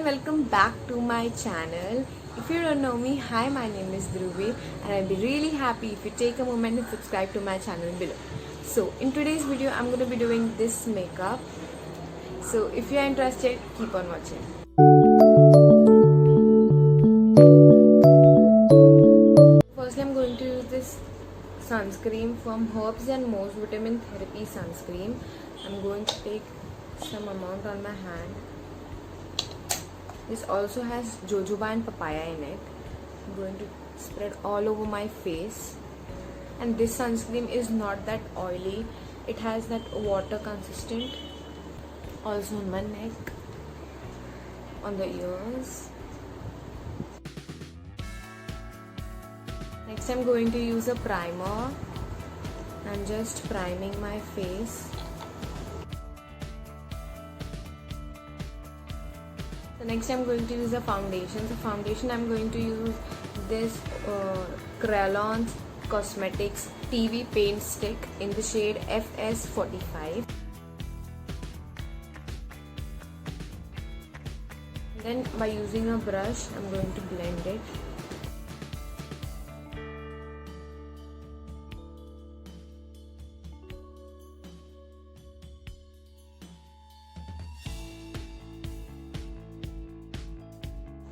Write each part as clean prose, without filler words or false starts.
welcome back to my channel. If you don't know me, hi, my name is Dhruvi and I'll be really happy if you take a moment and subscribe to my channel below. So in today's video, I'm going to be doing this makeup. So if you are interested, keep on watching. Firstly, I'm going to use this sunscreen from Herbs and Mo's Vitamin Therapy Sunscreen. I'm going to take some amount on my hand. This also has jojoba and papaya in it. I'm going to spread all over my face. And this sunscreen is not that oily. It has that water consistent. Also on my neck, on the ears. Next I'm going to use a primer. I'm just priming my face. So next I'm going to use a foundation. So foundation I'm going to use this Krayons Cosmetics TV Paint Stick in the shade FS45. Then by using a brush I'm going to blend it.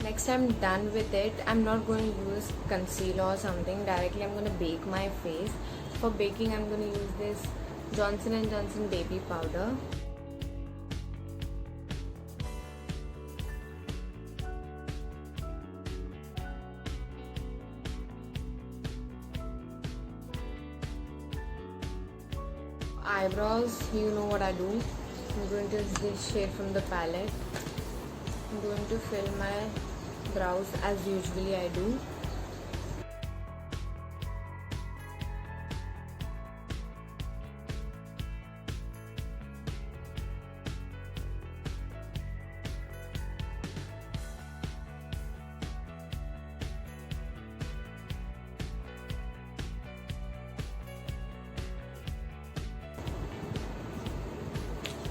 Next I'm done with it. I'm not going to use concealer or something. Directly I'm going to bake my face. For baking I'm going to use this Johnson & Johnson baby powder. Eyebrows, you know what I do. I'm going to use this shade from the palette. I'm going to fill my brows as usually I do.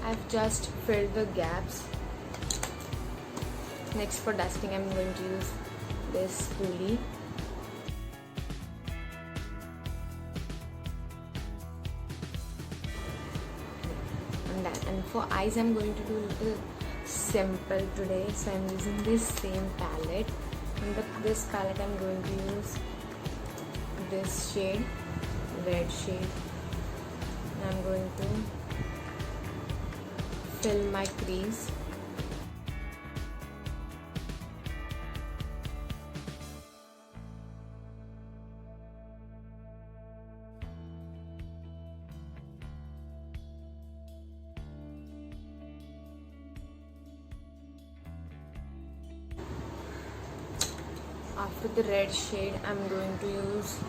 I've just filled the gaps. Next for dusting I'm going to use this spoolie. And for eyes I'm going to do a little simple today. So I'm using this same palette. In this palette I'm going to use this shade, red shade. And I'm going to fill my crease. After the red shade, I'm going to use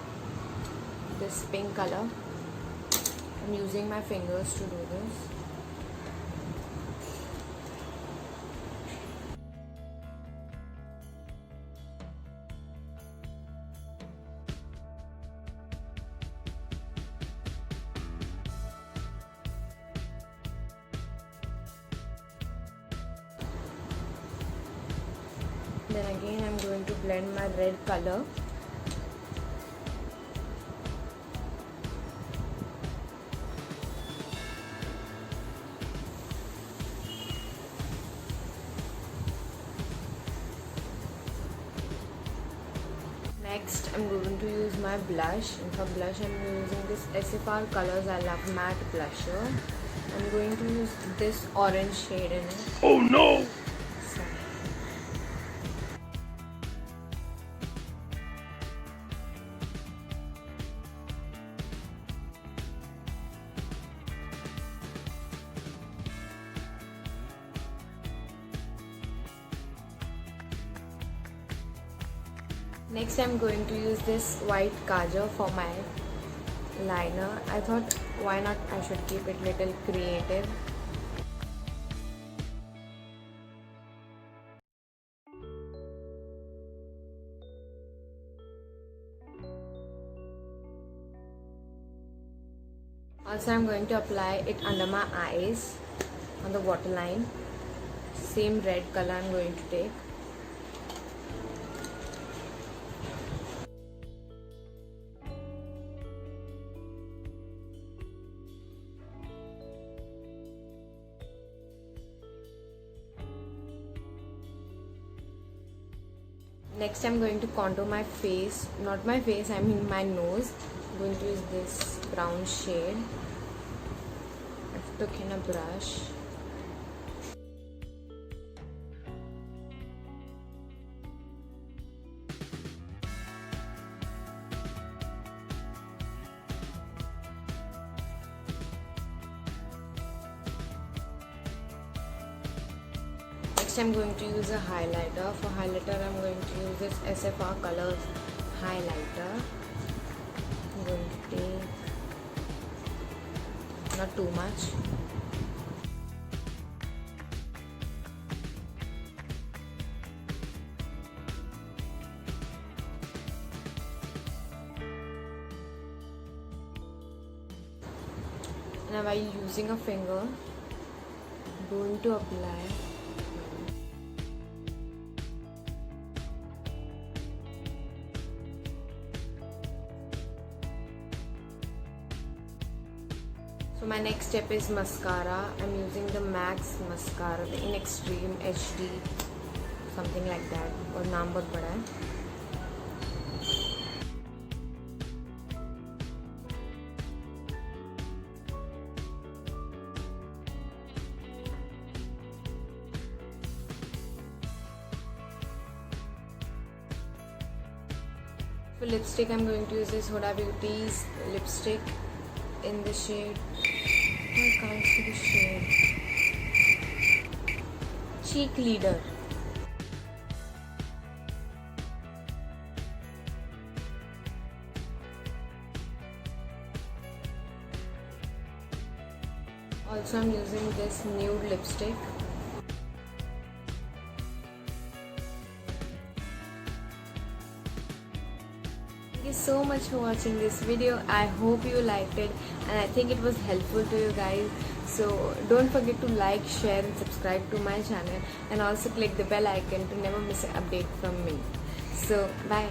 this pink color. I'm using my fingers to do this. Then again I'm going to blend my red color. Next I'm going to use my blush, and for blush I'm using this SFR Colors I Love Matte Blusher. I'm going to use this orange shade in it. Oh no! Next I'm going to use this white kajal for my liner. I thought why not, I should keep it little creative. Also I'm going to apply it under my eyes on the waterline. same red color I'm going to take. Next I'm going to contour my face, not my face, I mean my nose. I'm going to use this brown shade. I've taken a brush. Next I'm going to use a highlighter. For highlighter I'm going to use this SFR Colors highlighter. I'm going to take not too much. Now by using a finger, I'm going to apply. So my next step is mascara. I'm using the Max mascara, the In Extreme HD, something like that. और नाम बहुत बड़ा है. For lipstick, I'm going to use this Huda Beauty's lipstick in the shade. I can't see the shade. Cheek Leader. Also, I'm using this nude lipstick. Thank you so much for watching this video. I hope you liked it and I think it was helpful to you guys. So don't forget to like, share and subscribe to my channel, and also click the bell icon to never miss an update from me. So bye.